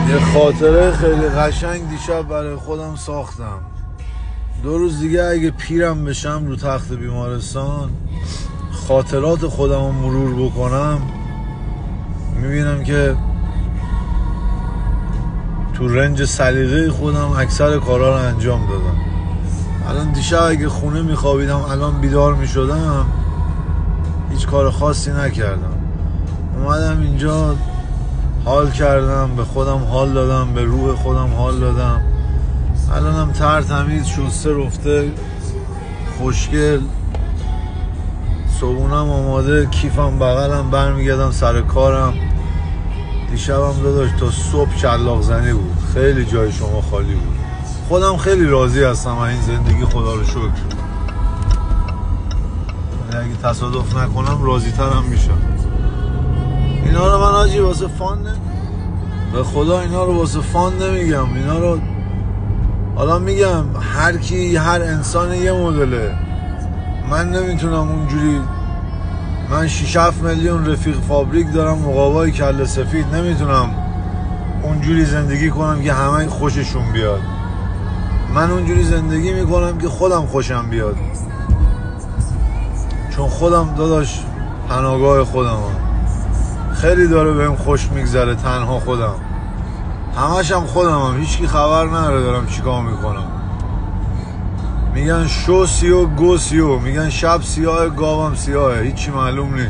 یه خاطره خیلی قشنگ دیشب برای خودم ساختم. 2 روز دیگه اگه پیرم بشم رو تخت بیمارستان خاطرات خودم رو مرور بکنم، میبینم که تو رنج سلیقه خودم اکثر کارا رو انجام دادم. الان دیشب اگه خونه میخوابیدم الان بیدار میشدم هیچ کار خاصی نکردم. اومدم اینجا حال کردم، به خودم حال دادم، به روح خودم حال دادم. الانم تمیز شسته رفته خوشگل، صبحونم آماده، کیفم بغلم، برمیگردم سر کارم. دیشبم داداش تا صبح شلاق زنی بود، خیلی جای شما خالی بود. خودم خیلی راضی هستم از این زندگی، خدا رو شکر. اگه تصادف نکنم راضی ترم میشم. اینا رو من آجی واسه فان به خدا اینا رو واسه فان نمیگم. اینا رو حالا میگم هر کی، هر انسان یه مدله. من نمیتونم اونجوری، من 6-7 میلیون رفیق فابریک دارم، مقاوای کله سفید، نمیتونم اونجوری زندگی کنم که همه خوششون بیاد. من اونجوری زندگی میکنم که خودم خوشم بیاد، چون خودم داداش پناهگاه خودم خیلی داره بهم خوش میگذره. تنها خودم، همشم خودمم، هیچکی خبر نداره دارم چیکار میکنم. میگن شو سیو گو سیو، میگن شب سیاه گاوم سیاهه، هیچی معلوم نیست.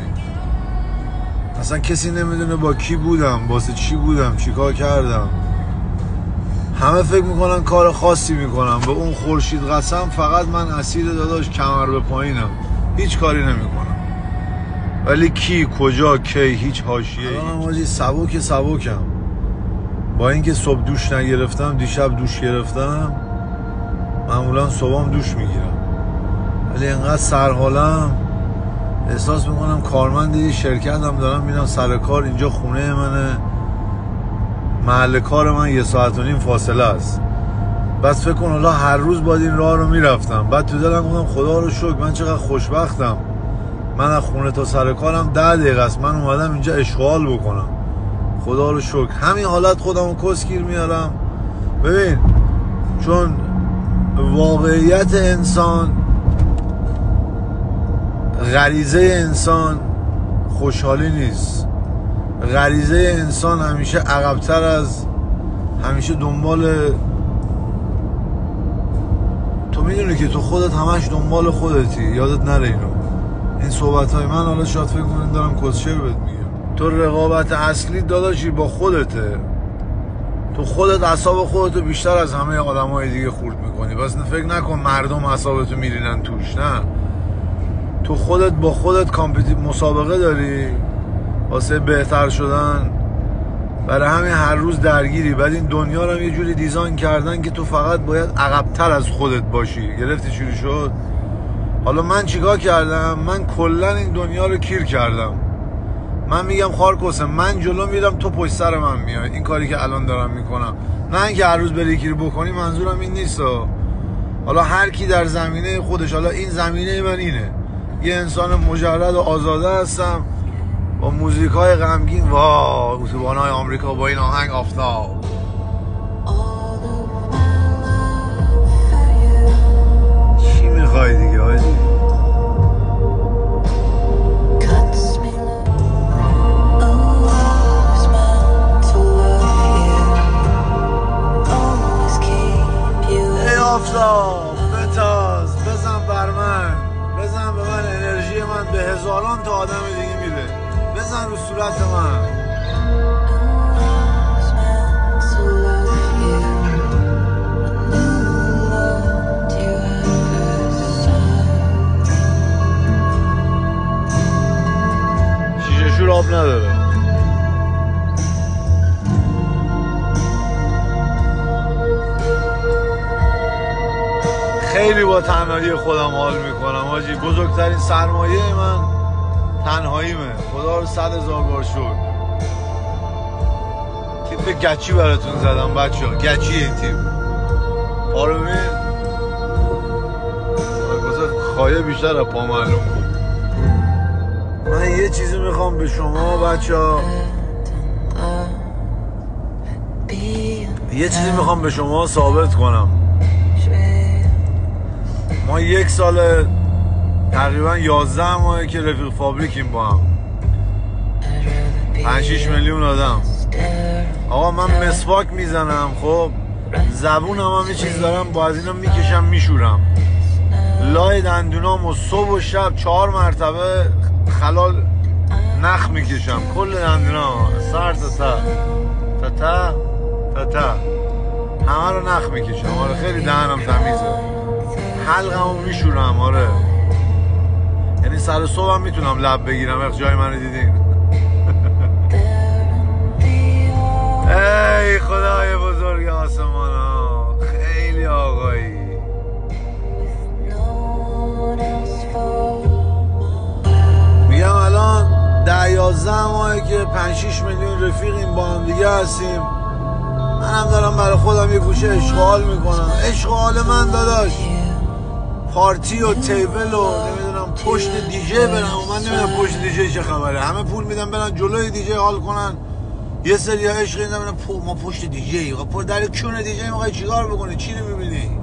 اصلا کسی نمیدونه با کی بودم، واسه چی بودم، چیکار کردم. همه فکر میکنن کار خاصی میکنم. به اون خورشید قسم فقط من اسیر داداش کمر به پایینم، هیچ کاری نمیکنم. ولی کی، کجا، کی، هیچ حاشیه‌ای. الانم حاجی سبکم. با اینکه صبح دوش نگرفتم، دیشب دوش گرفتم. معمولا صبحم دوش میگیرم، ولی اینقدر سرحالم، احساس میکنم کارمند یه شرکتم دارم میرم سر کار. اینجا خونه منه، محل کار من 1.5 ساعت فاصله است. بس فکر کن حالا هر روز باید این راه رو میرفتم. بعد تو دلم گفتم خدا رو شکر من چقدر خوشبختم، من از خونه تا سر کارم 10 دقیقه است. من اومدم اینجا اشغال بکنم، خدا رو شکر. همین حالت خودم رو کسگیر میارم. ببین، چون واقعیت انسان، غریزه انسان خوشحالی نیست. غریزه انسان همیشه عقب‌تر از، همیشه دنبال، تو میدونی که تو خودت همش دنبال خودتی. یادت نره اینو. این صحبت‌های من حالا شاید فکر کنید دارم کسشر بهت میگم. تو رقابت اصلی داداشی با خودته. تو خودت اعصاب خودتو بیشتر از همه آدمای دیگه خورد میکنی. بس فکر نکن مردم اعصابتو میرینن توش. نه، تو خودت با خودت مسابقه داری واسه بهتر شدن. برای همین هر روز درگیری. بعد این دنیا رو یه جوری دیزاین کردن که تو فقط باید عقب‌تر از خودت باشی. گرفتی چوری شد؟ حالا من چیکار کردم؟ من کلا این دنیا رو کیر کردم. من میگم خارکوسه، من جلو میرم، تو پشت سر من میای. این کاری که الان دارم میکنم، نه اینکه هر روز بری کیر بکنی، منظورم این نیست. حالا هر کی در زمینه خودش. حالا این زمینه من اینه، یه انسان مجرد و آزاده هستم با موزیکای غمگین. واه، اتوبان‌های آمریکا با این آهنگ آفتاب. چی میخوای دیگه حاجی؟ ای آفتاب بتاز، بزن بر من، بزن به من. انرژی من به هزاران تا آدم دیگه میده. بزن رو صورت من. شیشه شور آب نداره. خیلی با تنهایی خودم حال میکنم حاجی. بزرگترین سرمایه من تنهاییمه. خدا رو 100,000 بار شکر. تیپ گچی براتون زدم بچه ها. گچی این تیپ پا رو ببین، خایه بیشتر از پا معلوم بود. من یه چیزی میخوام به شما بچه ها یه چیزی میخوام به شما ثابت کنم. ما 1 سال تقریبا 11 ماهه که رفیق فابریکیم با هم، 5-6 میلیون آدم. آقا من مسواک میزنم، خب زبونم هم یه چیز دارم، با از اینا میکشم میشورم، لای دندونام و صبح و شب 4 مرتبه خلال نخ میکشم، کل دندونام سر تا تا همه رو نخ میکشم. آره خیلی دهنم تمیزه، حلقمو میشورم. آره یعنی سر صبح هم میتونم لب بگیرم. یک جای منو دیدین؟ ای خدای بزرگ آسمان ها، خیلی آقایی. میگم الان 10-11 ماهه که 5-6 میلیون رفیقیم با هم دیگه هستیم. منم دارم برای خودم یه گوشه اشغال میکنم. اشغال من داداش پارتی و تیبل و نمیدونم پشت دیجی برم. من نمیدونم پشت دیجی چه خبره، همه پول میدن برن جلوی دیجی حال کنن. یه سری عشق اینا ما پشت دیجی، در کون دیجی میخوای چیکار بکنی؟ چی نمیبینی؟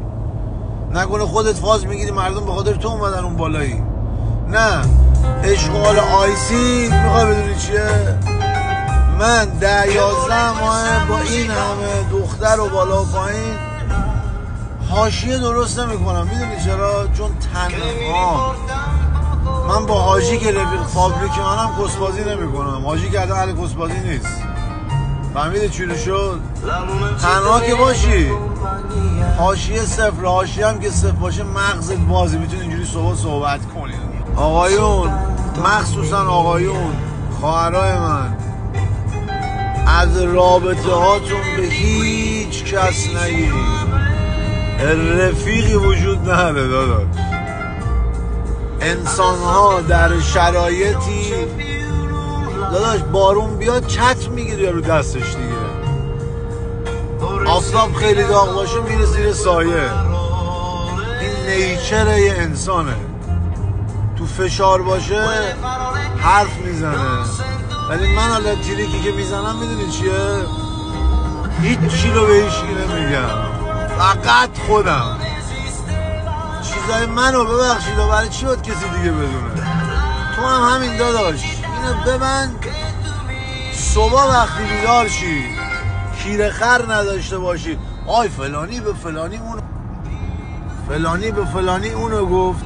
نکنه خودت فاز میگیری مردم به خاطر تو اومدن اون بالایی؟ نه، اشغال آیسی میخوای بدونی چیه؟ من 10-11 ماه با این همه دختر و بالا و پایین حاشیه درست نمیکنم. میدونی چرا؟ چون تنها من با حاجی که رفیق فابریک منم کسبازی نمیکنم. حاجی که الان اهل کسبازی نیست، فهمیده چی رو شد؟ تنها که باشی حاشیه صفر، حاشیه هم که صفر باشه مغزت بازی، میتونی اینجوری صحبت کنی. آقایون، مخصوصا آقایون، خواهرای من، از رابطه هاتون به هیچ کس نگید. رفیقی وجود نداره داداش. انسان ها در شرایطی داداش بارون بیاد چتر میگیره رو دستش دیگه، آفتاب خیلی داغ باشه میره زیر سایه. این نیچر یه انسانه. تو فشار باشه حرف میزنه، ولی من حالا تریکی که میزنم میدونی چیه؟ هیچ چی رو به هیچ کی نمیگم، فقط خودم. چیزای منو ببخشید و برای چی باید کسی دیگه بدونه؟ تو هم همین داداش، اینو ببند صبح وقتی بیدار شی کیره خر نداشته باشی آی فلانی به فلانی اونو گفت.